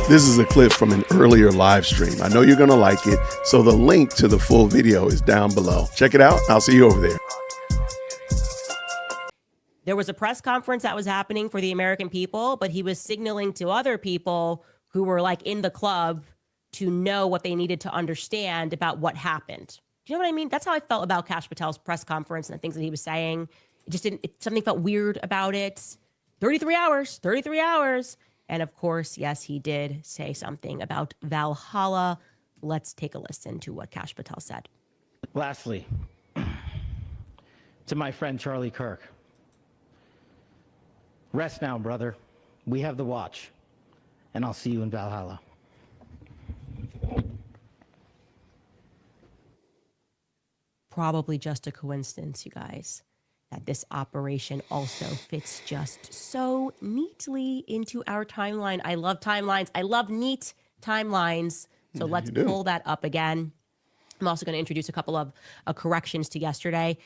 This is a clip from an earlier live stream. I know you're going to like it, so the link to the full video is down below. Check it out. I'll see you over there. There was a press conference that was happening for the American people, but he was signaling to other people who were like in the club to know what they needed to understand about what happened. Do you know what I mean? That's how I felt about Kash Patel's press conference and the things that he was saying. It just didn't, something felt weird about it. 33 hours. And of course, yes, he did say something about Valhalla. Let's take a listen to what Kash Patel said. Lastly, to my friend Charlie Kirk. Rest now, brother. We have the watch, and I'll see you in Valhalla. Probably just a coincidence, you guys, that this operation also fits just so neatly into our timeline. I love timelines. I love neat timelines. So let's pull that up again. I'm also going to introduce a couple of corrections to yesterday.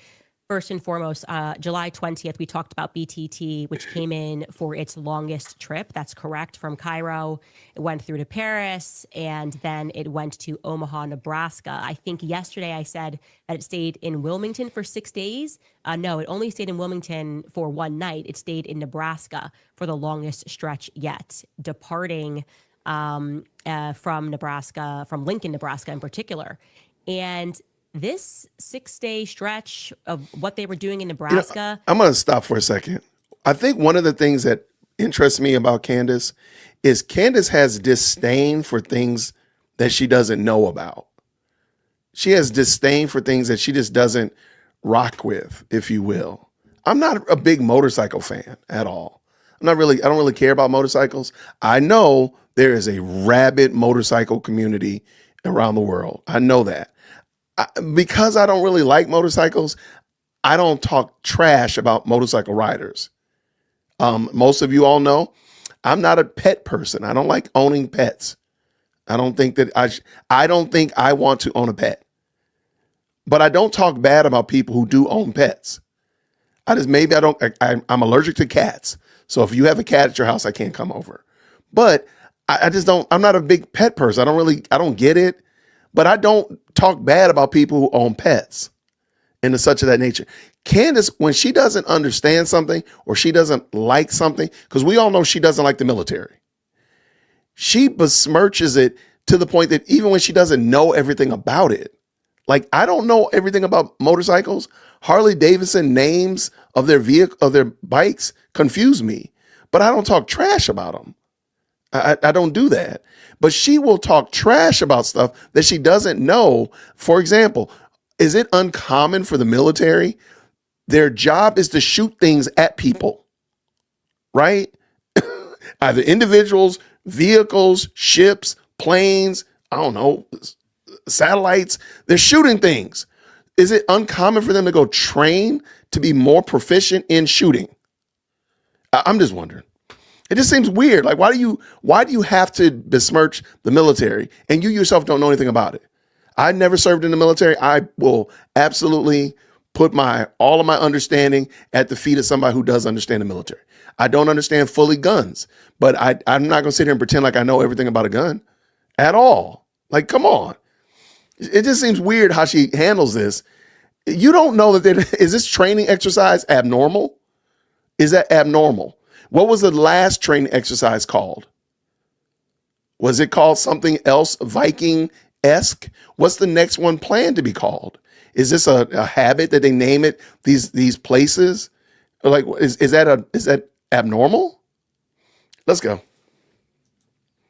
First and foremost, July 20th, we talked about BTT, which came in for its longest trip. That's correct. From Cairo, it went through to Paris, and then it went to Omaha, Nebraska. I think yesterday I said that it stayed in Wilmington for 6 days. No, it only stayed in Wilmington for one night. It stayed in Nebraska for the longest stretch yet, departing from Nebraska, from Lincoln, Nebraska in particular. And this 6-day stretch of what they were doing in Nebraska. I'm going to stop for a second. I think one of the things that interests me about Candace is Candace has disdain for things that she doesn't know about. She has disdain for things that she just doesn't rock with, if you will. I'm not a big motorcycle fan at all. I don't really care about motorcycles. I know there is a rabid motorcycle community around the world. I know that. Because I don't really like motorcycles, I don't talk trash about motorcycle riders. Most of you all know I'm not a pet person. I don't like owning pets. I don't think I want to own a pet. But I don't talk bad about people who do own pets. I'm allergic to cats. So if you have a cat at your house, I can't come over. But I'm not a big pet person. I don't get it. But I don't talk bad about people who own pets and such of that nature. Candace, when she doesn't understand something or she doesn't like something, because we all know she doesn't like the military, she besmirches it to the point that even when she doesn't know everything about it, like I don't know everything about motorcycles. Harley Davidson names of their bikes confuse me, but I don't talk trash about them. I don't do that. But she will talk trash about stuff that she doesn't know. For example, is it uncommon for the military? Their job is to shoot things at people, right? Either individuals, vehicles, ships, planes, I don't know, satellites. They're shooting things. Is it uncommon for them to go train to be more proficient in shooting? I'm just wondering. It just seems weird. Like, why do you have to besmirch the military and you yourself don't know anything about it? I never served in the military. I will absolutely put all of my understanding at the feet of somebody who does understand the military. I don't understand fully guns, but I'm not going to sit here and pretend like I know everything about a gun at all. Like, come on. It just seems weird how she handles this. You don't know is this training exercise abnormal? Is that abnormal? What was the last training exercise called? Was it called something else, Viking-esque? What's the next one planned to be called? Is this a habit that they name it these places? Like, is that abnormal? Let's go.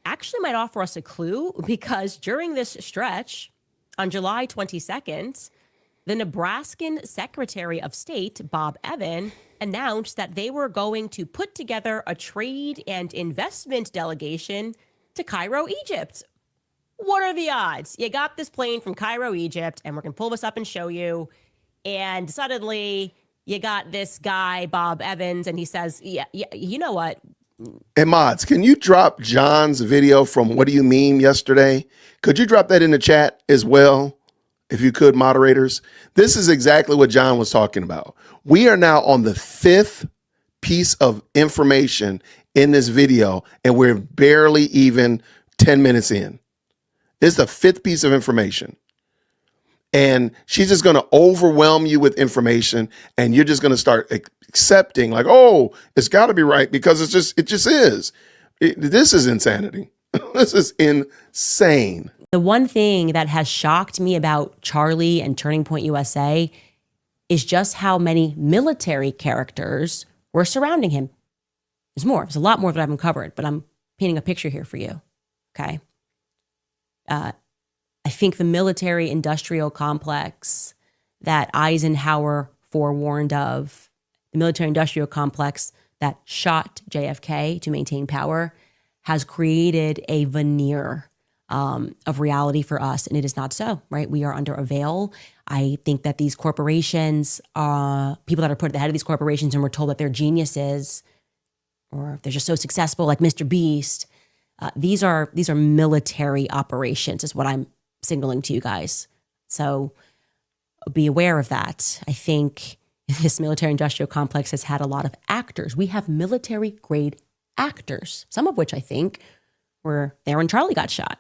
Actually might offer us a clue, because during this stretch on July 22nd, the Nebraskan Secretary of State, Bob Evans, announced that they were going to put together a trade and investment delegation to Cairo, Egypt. What are the odds? You got this plane from Cairo, Egypt, and we're going to pull this up and show you. And suddenly you got this guy, Bob Evans, and he says, yeah, you know what? Hey, Mods, can you drop John's video from What Do You Mean yesterday? Could you drop that in the chat as well? If you could, moderators. This is exactly what John was talking about. We are now on the 5th piece of information in this video, and we're barely even 10 minutes in. This is the fifth piece of information. And she's just going to overwhelm you with information, and you're just going to start accepting like, oh, it's got to be right because it just is. This is insanity. This is insane. The one thing that has shocked me about Charlie and Turning Point USA is just how many military characters were surrounding him. There's more. There's a lot more that I haven't covered, but I'm painting a picture here for you. Okay. I think the military industrial complex that Eisenhower forewarned of, the military industrial complex that shot JFK to maintain power, has created a veneer of reality for us. And it is not so, right? We are under a veil. I think that these corporations, people that are put at the head of these corporations and we're told that they're geniuses or they're just so successful like Mr. Beast, these are military operations is what I'm signaling to you guys. So be aware of that. I think this military industrial complex has had a lot of actors. We have military grade actors, some of which I think were there when Charlie got shot.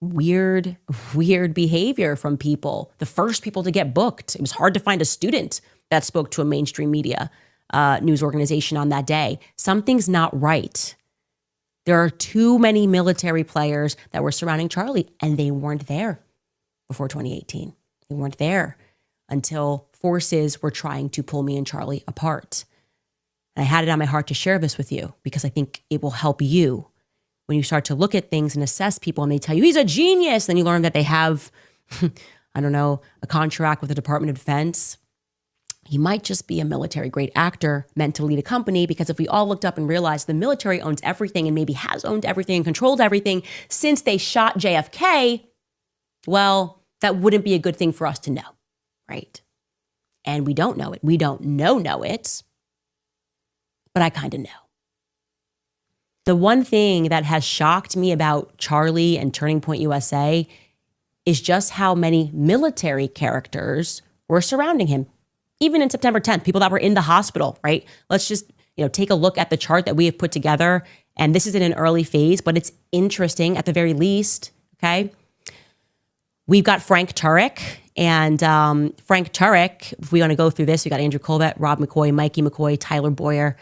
Weird behavior from people. The first people to get booked. It was hard to find a student that spoke to a mainstream media news organization on that day. Something's not right. There are too many military players that were surrounding Charlie, and they weren't there before 2018. They weren't there until forces were trying to pull me and Charlie apart. And I had it on my heart to share this with you because I think it will help you when you start to look at things and assess people and they tell you he's a genius. Then you learn that they have, I don't know, a contract with the Department of Defense. He might just be a military grade actor meant to lead a company, because if we all looked up and realized the military owns everything and maybe has owned everything and controlled everything since they shot JFK, well, that wouldn't be a good thing for us to know, right? And we don't know it. We don't know it, but I kind of know. The one thing that has shocked me about Charlie and Turning Point USA is just how many military characters were surrounding him. Even in September 10th, people that were in the hospital, right? Let's just, take a look at the chart that we have put together. And this is in an early phase, but it's interesting at the very least, okay? We've got Frank Turek. And Frank Turek, if we want to go through this, we got Andrew Colbert, Rob McCoy, Mikey McCoy, Tyler Boyer.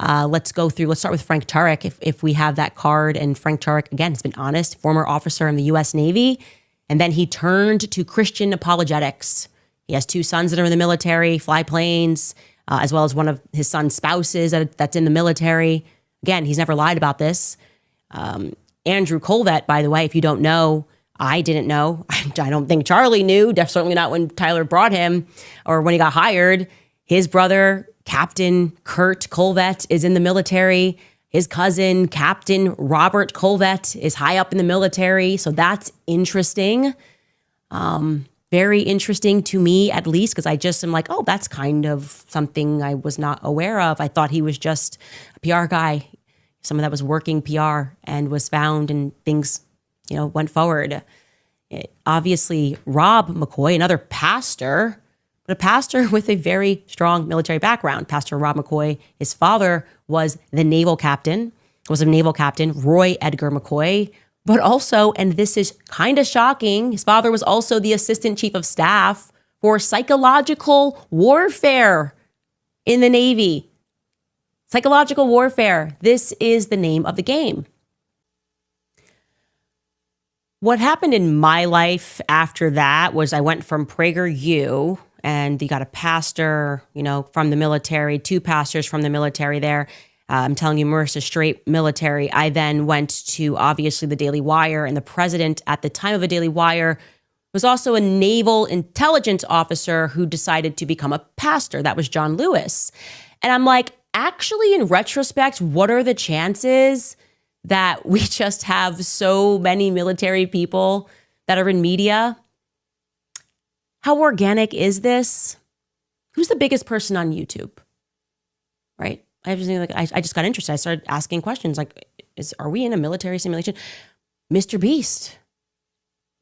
Let's start with Frank Turek, if we have that card. And Frank Turek, again, has been honest, former officer in the U.S. Navy. And then he turned to Christian apologetics. He has two sons that are in the military, fly planes, as well as one of his son's spouses that's in the military. Again, he's never lied about this. Andrew Colbert, by the way, if you don't know, I didn't know. I don't think Charlie knew. Certainly not when Tyler brought him or when he got hired. His brother, Captain Kurt Colbert, is in the military. His cousin, Captain Robert Colbert, is high up in the military. So that's interesting. Very interesting to me, at least, because I just am like, oh, that's kind of something I was not aware of. I thought he was just a PR guy, someone that was working PR and was found and things, went forward. Obviously, Rob McCoy, another pastor, but a pastor with a very strong military background. Pastor Rob McCoy, his father was a naval captain, Roy Edgar McCoy. But also, and this is kind of shocking, his father was also the assistant chief of staff for psychological warfare in the Navy. Psychological warfare. This is the name of the game. What happened in my life after that was I went from PragerU, and you got a pastor, from the military, two pastors from the military there. I'm telling you, Marissa, straight military. I then went to, obviously, the Daily Wire, and the president at the time of the Daily Wire was also a naval intelligence officer who decided to become a pastor. That was John Lewis. And I'm like, actually, in retrospect, what are the chances that we just have so many military people that are in media? How organic is this? Who's the biggest person on YouTube? Right? I just got interested. I started asking questions like, are we in a military simulation? Mr. Beast,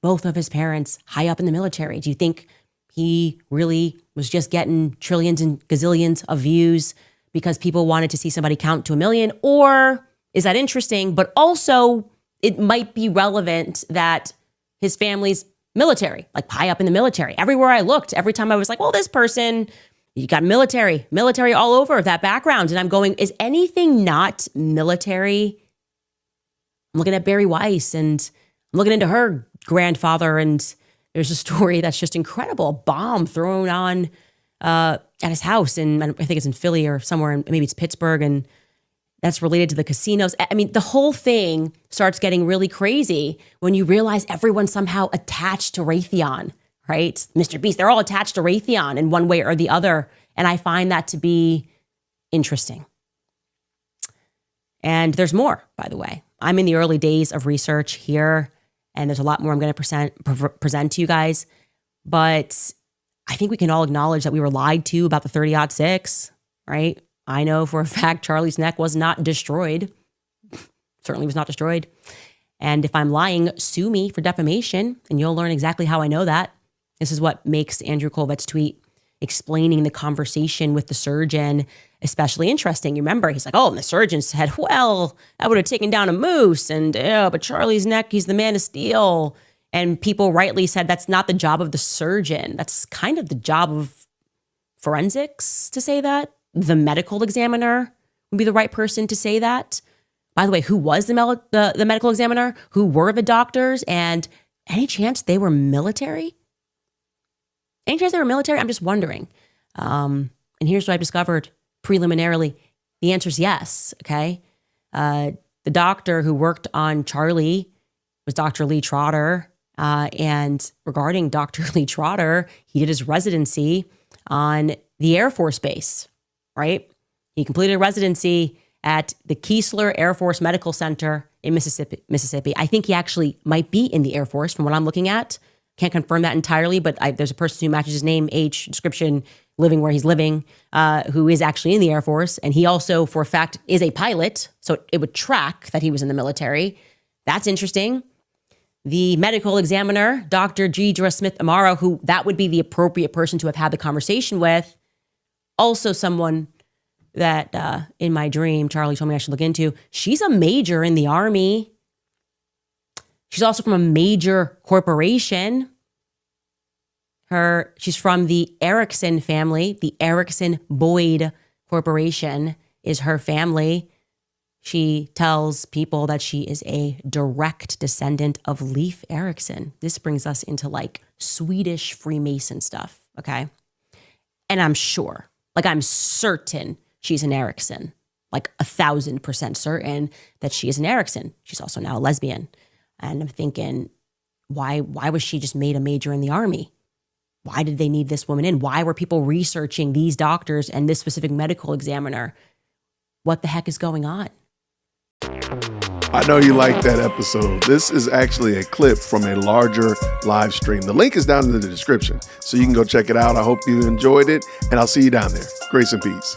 both of his parents high up in the military. Do you think he really was just getting trillions and gazillions of views because people wanted to see somebody count to 1 million? Or is that interesting? But also, it might be relevant that his family's military, like high up in the military. Everywhere I looked, every time I was like, well, this person, you got military all over that background. And I'm going, is anything not military? I'm looking at Barry Weiss and I'm looking into her grandfather. And there's a story that's just incredible. A bomb thrown on at his house. And I think it's in Philly or somewhere, and maybe it's Pittsburgh. And that's related to the casinos. I mean, the whole thing starts getting really crazy when you realize everyone's somehow attached to Raytheon, right? Mr. Beast, they're all attached to Raytheon in one way or the other. And I find that to be interesting. And there's more, by the way. I'm in the early days of research here, and there's a lot more I'm going to present to you guys. But I think we can all acknowledge that we were lied to about the 30-06, right? I know for a fact Charlie's neck was not destroyed. Certainly was not destroyed. And if I'm lying, sue me for defamation, and you'll learn exactly how I know that. This is what makes Andrew Colvette's tweet explaining the conversation with the surgeon especially interesting. You remember, he's like, oh, and the surgeon said, well, that would have taken down a moose. And, yeah, but Charlie's neck, he's the man of steel. And people rightly said that's not the job of the surgeon. That's kind of the job of forensics to say that. The medical examiner would be the right person to say that. By the way, who was the medical examiner? Who were the doctors? And any chance they were military? Any chance they were military? I'm just wondering. And here's what I've discovered preliminarily. The answer is yes, okay? The doctor who worked on Charlie was Dr. Lee Trotter. And regarding Dr. Lee Trotter, he did his residency on the Air Force Base, right? He completed a residency at the Keesler Air Force Medical Center in Mississippi. I think he actually might be in the Air Force from what I'm looking at. Can't confirm that entirely, but there's a person who matches his name, age, description, living where he's living, who is actually in the Air Force. And he also, for a fact, is a pilot. So it would track that he was in the military. That's interesting. The medical examiner, Dr. Deidre Smith Amaro, who that would be the appropriate person to have had the conversation with. Also someone that in my dream, Charlie told me I should look into. She's a major in the Army. She's also from a major corporation. She's from the Erickson family. The Erickson Boyd Corporation is her family. She tells people that she is a direct descendant of Leif Erikson. This brings us into like Swedish Freemason stuff, okay? And I'm sure, like I'm certain she's an Erickson, like 1,000% certain that she is an Erickson. She's also now a lesbian. And I'm thinking, why was she just made a major in the Army? Why did they need this woman in? Why were people researching these doctors and this specific medical examiner? What the heck is going on? I know you liked that episode. This is actually a clip from a larger live stream. The link is down in the description, so you can go check it out. I hope you enjoyed it, and I'll see you down there. Grace and peace.